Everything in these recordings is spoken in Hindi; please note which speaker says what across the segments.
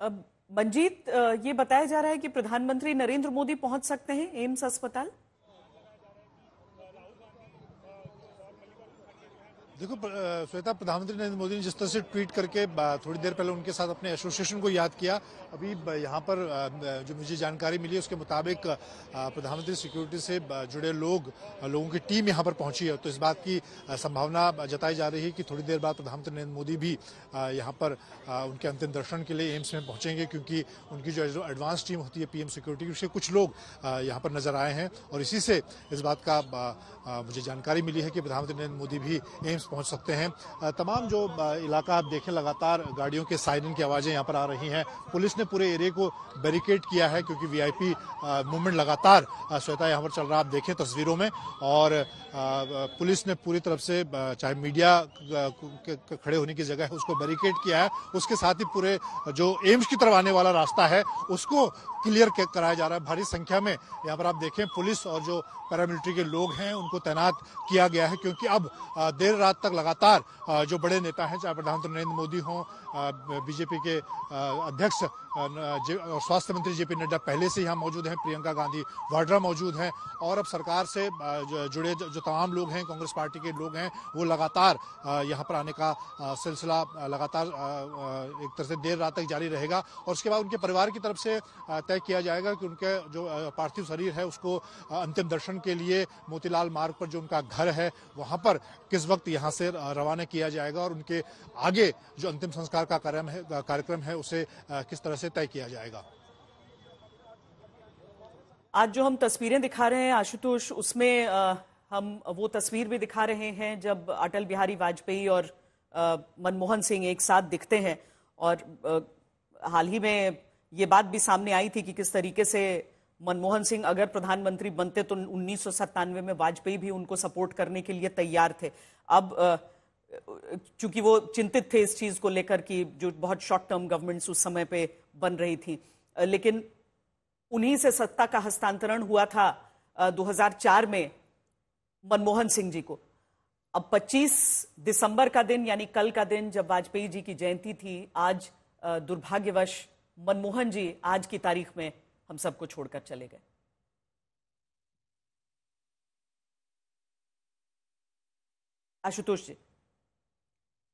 Speaker 1: अब मंजीत, ये बताया जा रहा है कि प्रधानमंत्री नरेंद्र मोदी पहुंच सकते हैं एम्स अस्पताल।
Speaker 2: देखो श्वेता, प्रधानमंत्री नरेंद्र मोदी ने जिस तरह से ट्वीट करके थोड़ी देर पहले उनके साथ अपने एसोसिएशन को याद किया। अभी यहाँ पर जो मुझे जानकारी मिली है उसके मुताबिक प्रधानमंत्री सिक्योरिटी से जुड़े लोगों की टीम यहाँ पर पहुंची है। तो इस बात की संभावना जताई जा रही है कि थोड़ी देर बाद प्रधानमंत्री नरेंद्र मोदी भी यहाँ पर उनके अंतिम दर्शन के लिए एम्स में पहुंचेंगे, क्योंकि उनकी जो एडवांस टीम होती है पीएम सिक्योरिटी की, उसके कुछ लोग यहाँ पर नजर आए हैं। और इसी से इस बात का मुझे जानकारी मिली है कि प्रधानमंत्री नरेंद्र मोदी भी एम्स पहुंच सकते हैं। तमाम जो इलाका आप देखें, लगातार गाड़ियों के सायरन की आवाजें यहाँ पर आ रही हैं। पुलिस ने पूरे एरिया को बैरिकेड किया है, क्योंकि वीआईपी मूवमेंट लगातार श्वेता यहाँ पर चल रहा, आप देखें तस्वीरों में। और पुलिस ने पूरी तरफ से चाहे मीडिया खड़े होने की जगह है उसको बैरिकेड किया है, उसके साथ ही पूरे जो एम्स की तरफ आने वाला रास्ता है उसको क्लियर कराया जा रहा है। भारी संख्या में यहाँ पर आप देखें पुलिस और जो पैरामिलिट्री के लोग हैं उनको तैनात किया गया है, क्योंकि अब देर रात तक लगातार जो बड़े नेता हैं, चाहे प्रधानमंत्री नरेंद्र मोदी हों, बीजेपी के अध्यक्ष और स्वास्थ्य मंत्री जेपी नड्डा पहले से यहाँ मौजूद हैं, प्रियंका गांधी वाड्रा मौजूद हैं, और अब सरकार से जुड़े जो तमाम लोग हैं, कांग्रेस पार्टी के लोग हैं, वो लगातार यहाँ पर आने का सिलसिला लगातार एक तरह से देर रात तक जारी रहेगा। और उसके बाद उनके परिवार की तरफ से तय किया जाएगा कि उनके जो पार्थिव शरीर है उसको अंतिम दर्शन के लिए मोतीलाल मार्ग पर जो उनका घर है वहां पर किस वक्त यहां से रवाना किया जाएगा, और उनके आगे जो अंतिम संस्कार का कार्यक्रम है उसे किस तरह से तय किया जाएगा।
Speaker 1: आज जो हम तस्वीरें दिखा रहे हैं आशुतोष, उसमें हम वो तस्वीर भी दिखा रहे हैं जब अटल बिहारी वाजपेयी और मनमोहन सिंह एक साथ दिखते हैं। और हाल ही में ये बात भी सामने आई थी कि किस तरीके से मनमोहन सिंह अगर प्रधानमंत्री बनते तो 1997 में वाजपेयी भी उनको सपोर्ट करने के लिए तैयार थे। अब चूंकि वो चिंतित थे इस चीज को लेकर कि जो बहुत शॉर्ट टर्म गवर्नमेंट्स उस समय पे बन रही थी, लेकिन उन्हीं से सत्ता का हस्तांतरण हुआ था 2004 में मनमोहन सिंह जी को। अब 25 दिसंबर का दिन यानी कल का दिन जब वाजपेयी जी की जयंती थी, आज दुर्भाग्यवश मनमोहन जी आज की तारीख में हम सबको छोड़कर चले गए।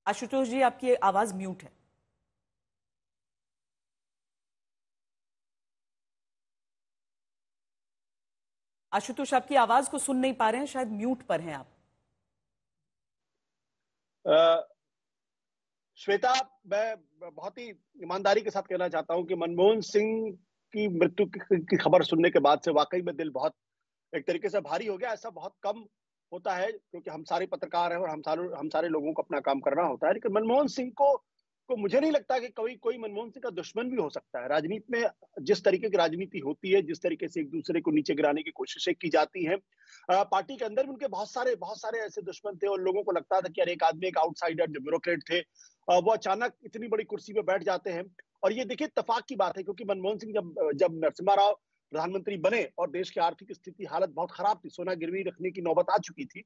Speaker 1: आशुतोष जी आपकी आवाज म्यूट है। आशुतोष, आपकी आवाज को सुन नहीं पा रहे हैं, शायद म्यूट पर हैं आप।
Speaker 3: श्वेता, मैं बहुत ही ईमानदारी के साथ कहना चाहता हूं कि मनमोहन सिंह की मृत्यु की खबर सुनने के बाद से वाकई में दिल बहुत एक तरीके से भारी हो गया। ऐसा बहुत कम होता है, क्योंकि हम सारे पत्रकार हैं और हम सारे लोगों को अपना काम करना होता है। लेकिन मनमोहन सिंह को मुझे नहीं लगता कि कोई मनमोहन सिंह का दुश्मन भी हो सकता है। राजनीति में जिस तरीके की राजनीति होती है, जिस तरीके से एक दूसरे को नीचे गिराने की कोशिशें की जाती हैं, पार्टी के अंदर भी उनके बहुत सारे ऐसे दुश्मन थे और लोगों को लगता था कि यार एक आदमी, एक आउटसाइडर जो ब्यूरोक्रेट थे, वो अचानक इतनी बड़ी कुर्सी पे बैठ जाते हैं। और ये देखिए इत्तेफाक की बात है, क्योंकि मनमोहन सिंह जब नरसिम्हा राव प्रधानमंत्री बने और देश की आर्थिक स्थिति हालत बहुत खराब थी, सोना गिरवी रखने की नौबत आ चुकी थी,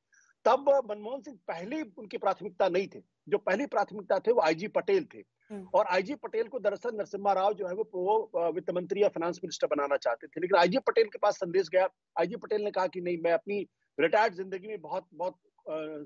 Speaker 3: तब मनमोहन सिंह पहले उनकी प्राथमिकता नहीं थे। जो पहली प्राथमिकता थे वो आईजी पटेल थे, और आईजी पटेल को दरअसल नरसिम्हा राव जो है वो वित्त मंत्री या फाइनेंस मिनिस्टर बनाना चाहते थे। लेकिन आईजी पटेल के पास संदेश गया, आईजी पटेल ने कहा कि नहीं, मैं अपनी रिटायर्ड जिंदगी में बहुत बहुत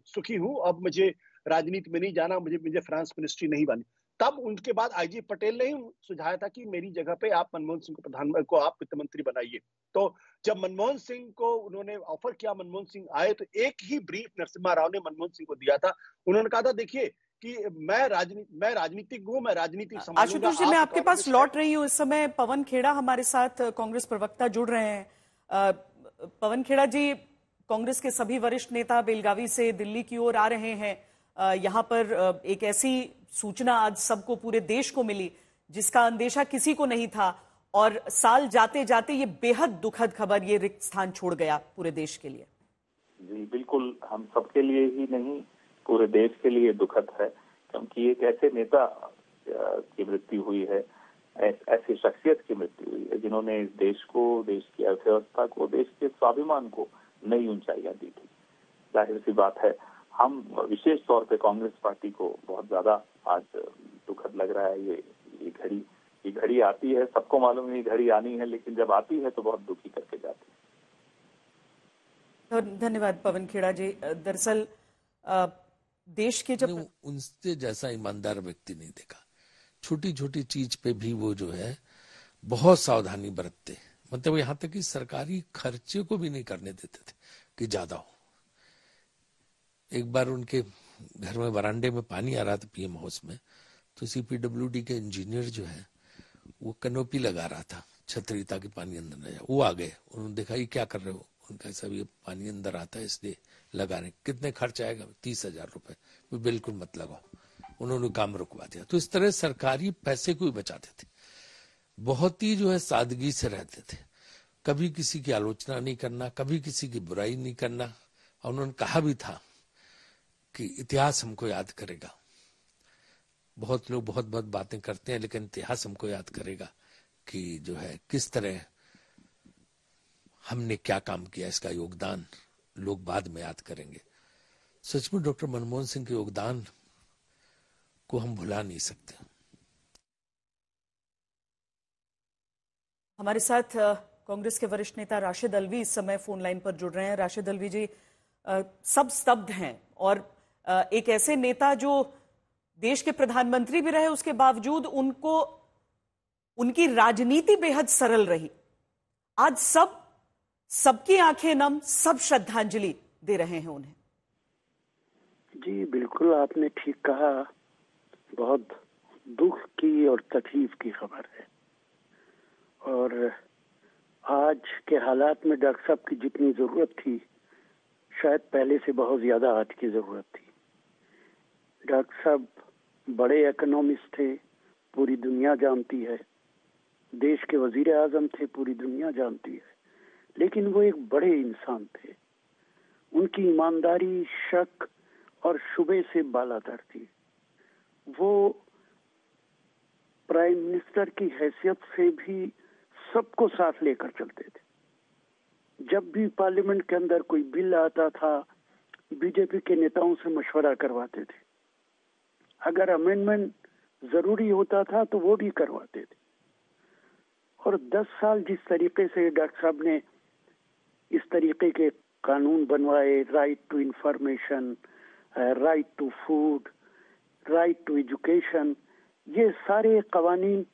Speaker 3: सुखी हूं, अब मुझे राजनीति में नहीं जाना, मुझे फाइनेंस मिनिस्ट्री नहीं बनी। तब उनके बाद आईजी पटेल ने ही सुझाया था कि मेरी जगह पे आप मनमोहन सिंह को आप वित्त मंत्री बनाइए। तो जब मनमोहन सिंह को उन्होंने ऑफर किया, मनमोहन सिंह आए, तो एक ही ब्रीफ नरसिम्हा राव ने मनमोहन सिंह को दिया था। उन्होंने कहा था, देखिए कि मैं राजनीतिक हूं, मैं राजनीति संभालूंगा।
Speaker 1: आशुतोष जी, मैं आपके पास लौट रही हूं। इस समय पवन खेड़ा हमारे साथ कांग्रेस प्रवक्ता जुड़ रहे हैं। पवन खेड़ा जी, कांग्रेस के सभी वरिष्ठ नेता बेलगावी से दिल्ली की ओर आ रहे हैं। यहाँ पर एक ऐसी सूचना आज सबको, पूरे देश को मिली जिसका अंदेशा किसी को नहीं था, और साल जाते जाते ये बेहद दुखद खबर, ये रिक्त स्थान छोड़ गया पूरे देश के लिए।
Speaker 4: जी बिल्कुल, हम सबके लिए ही नहीं पूरे देश के लिए दुखद है, क्योंकि एक ऐसे नेता की मृत्यु हुई है, ऐसी शख्सियत की मृत्यु हुई है जिन्होंने इस देश को, देश की अर्थव्यवस्था को, देश के स्वाभिमान को नई ऊंचाइयां दी थी। जाहिर सी बात है, हम विशेष तौर पे कांग्रेस पार्टी को बहुत ज्यादा आज दुखद लग रहा है। ये घड़ी आती है, सबको मालूम है घड़ी आनी है, लेकिन जब आती है तो बहुत दुखी करके जाती है।
Speaker 1: धन्यवाद पवन खेड़ा जी। दरअसल देश के जब
Speaker 5: उनसे जैसा ईमानदार व्यक्ति नहीं देखा, छोटी छोटी चीज पे भी वो जो है बहुत सावधानी बरतते, मतलब यहाँ तक कि सरकारी खर्चे को भी नहीं करने देते थे कि ज्यादा हो। एक बार उनके घर में बरामदे में पानी आ रहा था पीएम हाउस में, तो सीपीडब्ल्यूडी के इंजीनियर जो है वो कैनोपी लगा रहा था, छतरी, ताकि पानी अंदर न जाए। वो आ गए, उन्होंने देखा ये क्या कर रहे हो, उनका सब ये पानी अंदर आता है इसलिए लगा रहे। कितने खर्च आएगा? 30,000 रुपए। बिल्कुल मत लगाओ, उन्होंने काम रुकवा दिया। तो इस तरह सरकारी पैसे को ही बचाते थे, बहुत ही जो है सादगी से रहते थे, कभी किसी की आलोचना नहीं करना, कभी किसी की बुराई नहीं करना। और उन्होंने कहा भी था कि इतिहास हमको याद करेगा। बहुत लोग बहुत बहुत बातें करते हैं, लेकिन इतिहास हमको याद करेगा कि जो है किस तरह हमने क्या काम किया, इसका योगदान लोग बाद में याद करेंगे। सचमुच डॉक्टर मनमोहन सिंह के योगदान को हम भुला नहीं सकते।
Speaker 1: हमारे साथ कांग्रेस के वरिष्ठ नेता राशिद अल्वी इस समय फोन लाइन पर जुड़ रहे हैं। राशिद अल्वी जी, सब स्तब्ध हैं और एक ऐसे नेता जो देश के प्रधानमंत्री भी रहे, उसके बावजूद उनको उनकी राजनीति बेहद सरल रही। आज सबकी आंखें नम, सब श्रद्धांजलि दे रहे हैं उन्हें।
Speaker 6: जी बिल्कुल, आपने ठीक कहा। बहुत दुख की और तकलीफ की खबर है। और आज के हालात में डॉक्टर साहब की जितनी जरूरत थी, शायद पहले से बहुत ज्यादा आज की जरूरत थी। डॉक्टर साहब बड़े इकोनॉमिस्ट थे, पूरी दुनिया जानती है। देश के वजीर आजम थे, पूरी दुनिया जानती है। लेकिन वो एक बड़े इंसान थे। उनकी ईमानदारी शक और शुबे से बालातर थी। वो प्राइम मिनिस्टर की हैसियत से भी सबको साथ लेकर चलते थे। जब भी पार्लियामेंट के अंदर कोई बिल आता था, बीजेपी के नेताओं से मशवरा करवाते थे। अगर अमेंडमेंट जरूरी होता था तो वो भी करवाते थे। और 10 साल जिस तरीके से डॉक्टर साहब ने इस तरीके के कानून बनवाए, right to information, right to food, right to education, ये सारे कवानीन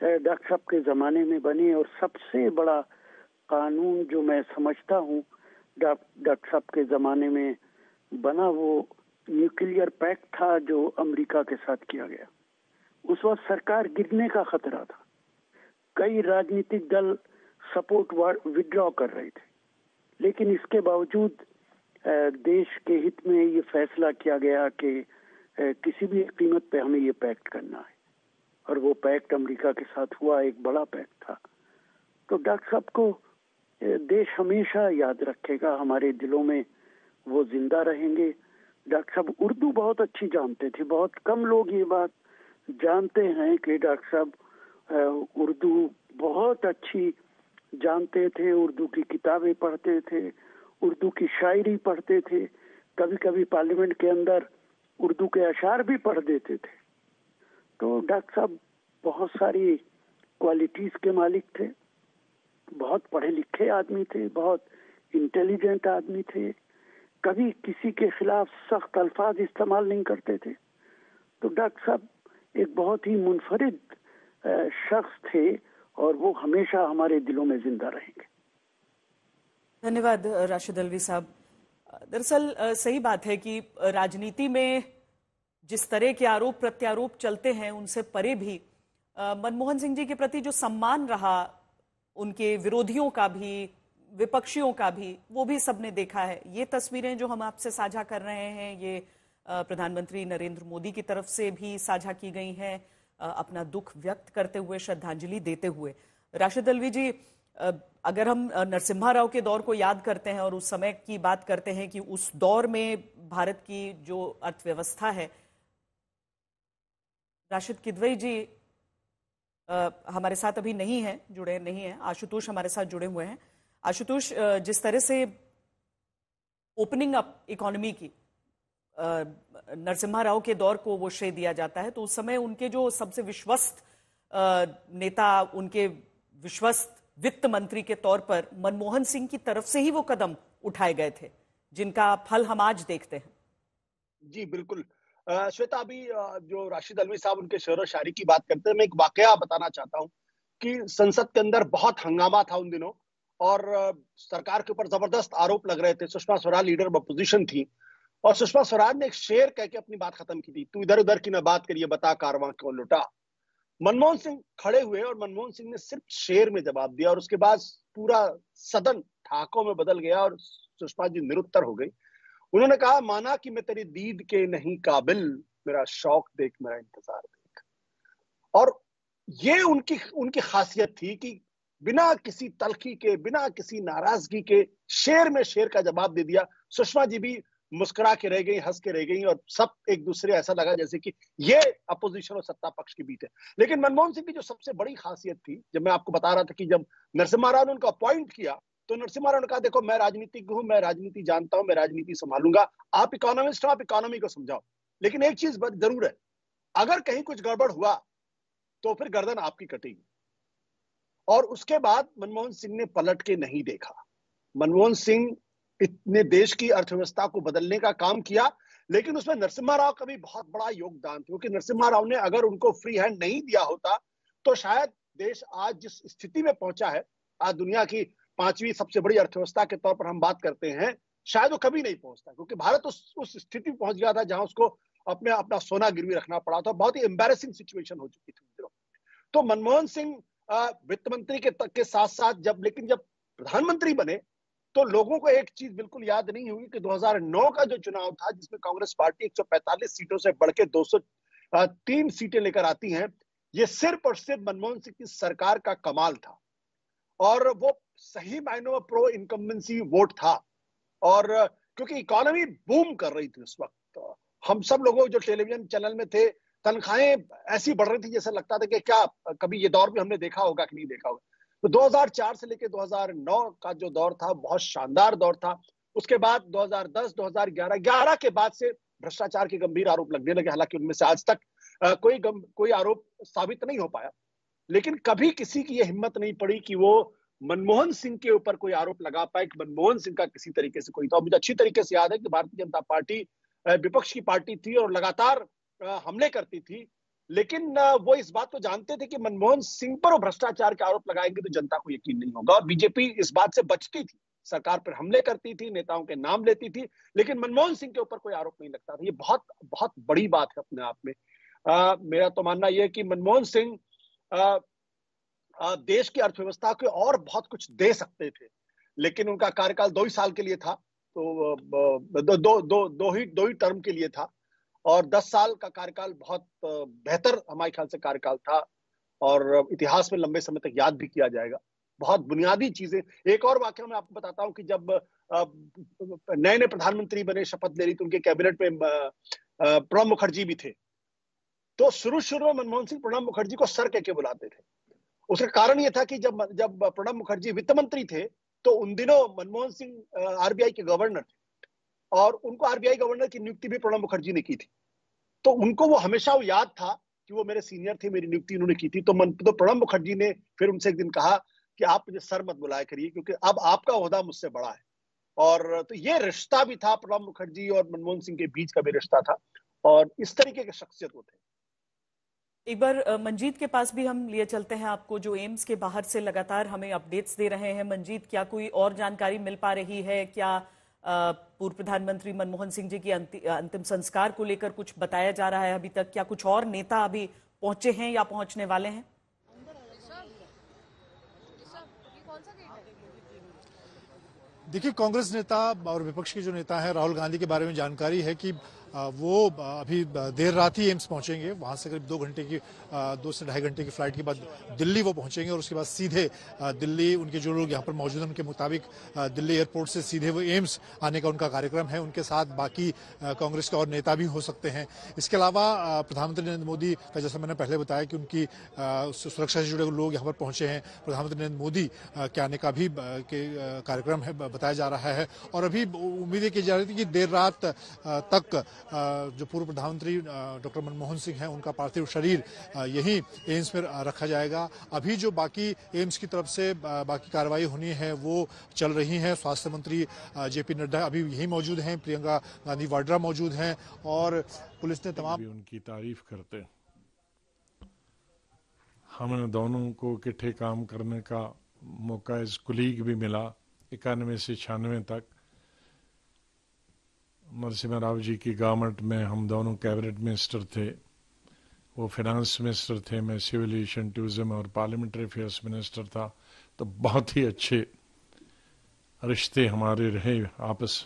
Speaker 6: डॉक्टर साहब के ज़माने में बने। और सबसे बड़ा कानून जो मैं समझता हूँ डॉक्टर साहब के ज़माने में बना, वो न्यूक्लियर पैक्ट था जो अमेरिका के साथ किया गया। उस वक्त सरकार गिरने का खतरा था। कई राजनीतिक दल सपोर्ट विड्रॉ कर रहे थे, लेकिन इसके बावजूद देश के हित में ये फैसला किया गया कि किसी भी कीमत पे हमें ये पैक्ट करना है। और वो पैक्ट अमेरिका के साथ हुआ, एक बड़ा पैक्ट था। तो डॉक्टर साहब को देश हमेशा याद रखेगा, हमारे दिलों में वो जिंदा रहेंगे। डॉक्टर साहब उर्दू बहुत अच्छी जानते थे। बहुत कम लोग ये बात जानते हैं कि डॉक्टर साहब उर्दू बहुत अच्छी जानते थे। उर्दू की किताबें पढ़ते थे, उर्दू की शायरी पढ़ते थे। कभी कभी पार्लियामेंट के अंदर उर्दू के अशार भी पढ़ देते थे। तो डॉक्टर साहब बहुत सारी क्वालिटीज के मालिक थे। बहुत पढ़े लिखे आदमी थे, बहुत इंटेलिजेंट आदमी थे। कभी किसी के खिलाफ सख्त अल्फाज इस्तेमाल नहीं करते थे। तो डॉक्टर साहब एक बहुत ही मुनफरिद शख्स थे और वो हमेशा हमारे दिलों में जिंदा रहेंगे।
Speaker 1: धन्यवाद राशिद अल्वी साहब। दरअसल सही बात है कि राजनीति में जिस तरह के आरोप प्रत्यारोप चलते हैं, उनसे परे भी मनमोहन सिंह जी के प्रति जो सम्मान रहा, उनके विरोधियों का भी, विपक्षियों का भी, वो भी सबने देखा है। ये तस्वीरें जो हम आपसे साझा कर रहे हैं, ये प्रधानमंत्री नरेंद्र मोदी की तरफ से भी साझा की गई हैं, अपना दुख व्यक्त करते हुए, श्रद्धांजलि देते हुए। राशिद अल्वी जी, अगर हम नरसिम्हा राव के दौर को याद करते हैं और उस समय की बात करते हैं कि उस दौर में भारत की जो अर्थव्यवस्था है, राशिद किदवई जी हमारे साथ अभी नहीं है, जुड़े नहीं हैं। आशुतोष हमारे साथ जुड़े हुए हैं। आशुतोष, जिस तरह से ओपनिंग अप इकोनॉमी की नरसिम्हा राव के दौर को वो श्रेय दिया जाता है, तो उस समय उनके जो सबसे विश्वस्त नेता, उनके विश्वस्त वित्त मंत्री के तौर पर मनमोहन सिंह की तरफ से ही वो कदम उठाए गए थे, जिनका फल हम आज देखते हैं।
Speaker 3: जी बिल्कुल। श्वेता, अभी जो राशिद अल्वी साहब उनके शेर व शायरी की बात करते हैं, मैं एक वाकया बताना चाहता हूँ कि संसद के अंदर बहुत हंगामा था उन दिनों और सरकार के ऊपर जबरदस्त आरोप लग रहे थे। Sushma Swaraj leader of opposition थी और सुषमा स्वराज ने एक शेर कह के अपनी बात खत्म की थी, तू इधर उधर की न बात करिए, बता कारवां क्यों लुटा। मनमोहन सिंह खड़े हुए और मनमोहन सिंह ने सिर्फ शेर में जवाब दिया और उसके बाद पूरा सदन ठाकों में बदल गया और सुषमा जी निरुत्तर हो गई। उन्होंने कहा, माना कि मैं तेरी दीद के नहीं काबिल, मेरा शौक देख, मेरा इंतजार देख। और ये उनकी खासियत थी कि बिना किसी तलखी के, बिना किसी नाराजगी के शेर में शेर का जवाब दे दिया। सुषमा जी भी मुस्कुरा के रह गई, हंस के रह गई और सब एक दूसरे, ऐसा लगा जैसे कि ये अपोजिशन और सत्ता पक्ष के बीच है। लेकिन मनमोहन सिंह की जो सबसे बड़ी खासियत थी, जब मैं आपको बता रहा था कि जब नरसिम्हा राव ने उनको अपॉइंट किया तो नरसिम्हा राव ने कहा, देखो मैं राजनीतिज्ञ हूं, मैं राजनीति जानता हूं, मैं राजनीति संभालूंगा, आप इकोनॉमिस्ट हो, आप इकोनॉमी को समझाओ, लेकिन एक चीज जरूर है, अगर कहीं कुछ गड़बड़ हुआ तो फिर गर्दन आपकी कटेगी। और उसके बाद मनमोहन सिंह ने पलट के नहीं देखा। मनमोहन सिंह इतने देश की अर्थव्यवस्था को बदलने का काम किया, लेकिन उसमें नरसिम्हा राव का भी बहुत बड़ा योगदान था, क्योंकि नरसिम्हा राव ने अगर उनको फ्री हैंड नहीं दिया होता तो शायद देश आज जिस स्थिति में पहुंचा है, आज दुनिया की 5वीं सबसे बड़ी अर्थव्यवस्था के तौर पर हम बात करते हैं, शायद वो कभी नहीं पहुंचता, क्योंकि भारत उस स्थिति में पहुंच गया था जहां उसको अपना सोना गिरवी रखना पड़ा था। बहुत ही एम्बैरेसिंग सिचुएशन हो चुकी थी। तो मनमोहन सिंह वित्त मंत्री के साथ साथ जब प्रधानमंत्री बने तो लोगों को एक चीज बिल्कुल याद नहीं हुई कि 2009 का जो चुनाव था, जिसमें कांग्रेस पार्टी 145 सीटों से बढ़ के 203 सीटें लेकर आती हैं, ये सिर्फ और सिर्फ मनमोहन सिंह की सरकार का कमाल था और वो सही मायनों में प्रो इनकम्बेंसी वोट था। और क्योंकि इकोनॉमी बूम कर रही थी उस वक्त, तो हम सब लोगों जो टेलीविजन चैनल में थे, तनख्वाहें ऐसी बढ़ रही थी जैसे लगता था कि क्या कभी ये दौर भी हमने देखा होगा कि नहीं देखा होगा। तो 2004 से लेकर 2009 का जो दौर था, बहुत शानदार दौर था। उसके बाद 2010, 2011 के बाद से भ्रष्टाचार के गंभीर आरोप लगने लगे, हालांकि उनमें से आज तक कोई आरोप साबित नहीं हो पाया, लेकिन कभी किसी की यह हिम्मत नहीं पड़ी कि वो मनमोहन सिंह के ऊपर कोई आरोप लगा पाए कि मनमोहन सिंह का किसी तरीके से कोई था। मुझे अच्छी तरीके से याद है कि भारतीय जनता पार्टी विपक्ष की पार्टी थी और लगातार हमले करती थी, लेकिन वो इस बात को जानते थे कि मनमोहन सिंह पर वो भ्रष्टाचार के आरोप लगाएंगे तो जनता को यकीन नहीं होगा, और बीजेपी इस बात से बचती थी, सरकार पर हमले करती थी, नेताओं के नाम लेती थी, लेकिन मनमोहन सिंह के ऊपर कोई आरोप नहीं लगता था। ये बहुत बहुत बड़ी बात है अपने आप में। मेरा तो मानना यह है कि मनमोहन सिंह देश की अर्थव्यवस्था को और बहुत कुछ दे सकते थे, लेकिन उनका कार्यकाल 2 ही साल के लिए था, तो दो ही टर्म के लिए था, और 10 साल का कार्यकाल बहुत बेहतर हमारे ख्याल से कार्यकाल था और इतिहास में लंबे समय तक याद भी किया जाएगा। बहुत बुनियादी चीजें। एक और वाकया मैं आपको बताता हूं कि जब नए प्रधानमंत्री बने, शपथ ले रही थी, उनके कैबिनेट में प्रणब मुखर्जी भी थे, तो शुरू में मनमोहन सिंह प्रणब मुखर्जी को सर कह के बुलाते थे। उसका कारण यह था कि जब प्रणब मुखर्जी वित्त मंत्री थे तो उन दिनों मनमोहन सिंह आरबीआई के गवर्नर थे और उनको आरबीआई गवर्नर की नियुक्ति भी प्रणब मुखर्जी ने की थी, तो उनको वो हमेशा याद था कि वो मेरे सीनियर थे, मेरी नियुक्ति उन्होंने की थी। तो प्रणब मुखर्जी ने फिर उनसे एक दिन कहा कि आप मुझे सर मत बुलाया करिए, क्योंकि अब आपका ओहदा मुझसे बड़ा है। और तो ये रिश्ता भी था, प्रणब मुखर्जी और मनमोहन सिंह के बीच का भी रिश्ता था, और इस तरीके के शख्सियत वो थे।
Speaker 1: एक बार मंजीत के पास भी हम लिए चलते हैं आपको, जो एम्स के बाहर से लगातार हमें अपडेट्स दे रहे हैं। मंजीत, क्या कोई और जानकारी मिल पा रही है? क्या पूर्व प्रधानमंत्री मनमोहन सिंह जी की अंतिम संस्कार को लेकर कुछ बताया जा रहा है अभी तक? क्या कुछ और नेता अभी पहुंचे हैं या पहुंचने वाले हैं?
Speaker 2: देखिए, कांग्रेस नेता और विपक्ष के जो नेता हैं, राहुल गांधी के बारे में जानकारी है कि वो अभी देर रात ही एम्स पहुंचेंगे। वहां से करीब 2 से ढाई घंटे की फ्लाइट के बाद दिल्ली वो पहुंचेंगे और उसके बाद सीधे दिल्ली, उनके जो लोग यहाँ पर मौजूद हैं उनके मुताबिक दिल्ली एयरपोर्ट से सीधे वो एम्स आने का उनका कार्यक्रम है। उनके साथ बाकी कांग्रेस के और नेता भी हो सकते हैं। इसके अलावा प्रधानमंत्री नरेंद्र मोदी का, जैसा मैंने पहले बताया कि उनकी सुरक्षा से जुड़े लोग यहाँ पर पहुंचे हैं, प्रधानमंत्री नरेंद्र मोदी के आने का भी कार्यक्रम है बताया जा रहा है। और अभी उम्मीदें की जा रही थी कि देर रात तक जो पूर्व प्रधानमंत्री डॉक्टर मनमोहन सिंह हैं उनका पार्थिव शरीर यहीं एम्स में रखा जाएगा। अभी जो बाकी एम्स की तरफ से बाकी कार्रवाई होनी है वो चल रही है। स्वास्थ्य मंत्री जेपी नड्डा अभी यहीं मौजूद हैं, प्रियंका गांधी वाड्रा मौजूद हैं और पुलिस ने तमाम
Speaker 7: उनकी तारीफ करते। हमें दोनों को इकट्ठे काम करने का मौका एज कुलीग भी मिला 91 से 96 तक। नरसिम्हा राव जी की गवर्नमेंट में हम दोनों कैबिनेट मिनिस्टर थे, वो फाइनेंस मिनिस्टर थे, मैं सिविल एविएशन टूरिज्म और पार्लियामेंट्री अफेयर्स मिनिस्टर था। तो बहुत ही अच्छे रिश्ते हमारे रहे आपस।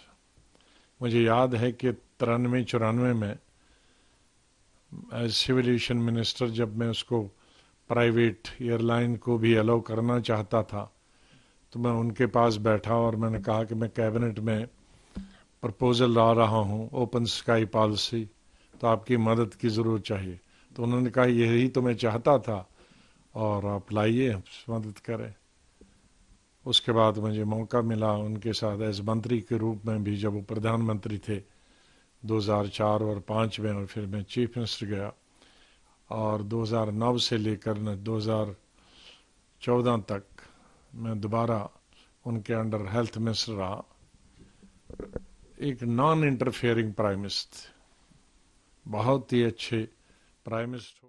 Speaker 7: मुझे याद है कि 93-94 में एज सिविल एविएशन मिनिस्टर जब मैं उसको प्राइवेट एयरलाइन को भी अलाउ करना चाहता था तो मैं उनके पास बैठा और मैंने कहा कि मैं कैबिनेट में प्रपोजल ला रहा हूं ओपन स्काई पॉलिसी, तो आपकी मदद की ज़रूरत चाहिए। तो उन्होंने कहा यही तो मैं चाहता था और आप लाइए, मदद करें। उसके बाद मुझे मौका मिला उनके साथ एज मंत्री के रूप में भी, जब वो प्रधानमंत्री थे 2004 और 2005 में, और फिर मैं चीफ मिनिस्टर गया और 2009 से लेकर 2014 तक मैं दोबारा उनके अंडर हेल्थ मिनिस्टर रहा। एक नॉन इंटरफेयरिंग प्राइम मिनिस्टर, बहुत ही अच्छे प्राइम मिनिस्टर।